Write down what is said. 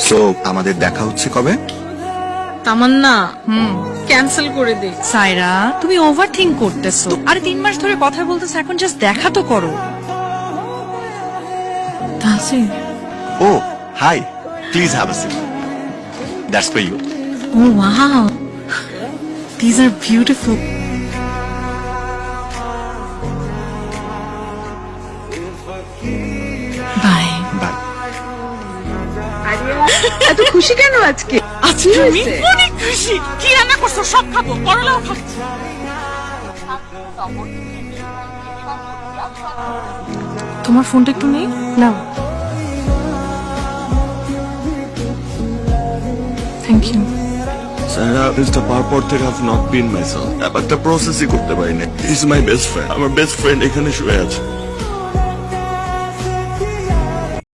So আমাদের দেখা হচ্ছে কবে? তামান্না ক্যান্সেল করে দে। সায়রা, তুমি ওভার থিঙ্ক করতেছো। আরে 3 মাস ধরে কথা বলতেছো, এখন জাস্ট দেখা তো করো। Tahsin, oh hi, please have a seat. That's for you. Oh wow, these are beautiful. Bye. Bye. এত খুশি কেন আজকে? আজকে আমি অনেক খুশি। কি রান্না করছো? সব খাবো, করলাও খাচ্ছি। তোমার ফোনটা একটু নেই নাও। Thank you. সারা দিসটা পাওয়ার পর থেকে I've not been myself। ব্যাপারটা প্রসেসই করতে পারিনি। He is my best friend. আমার বেস্ট ফ্রেন্ড এখানে শুয়ে আছে।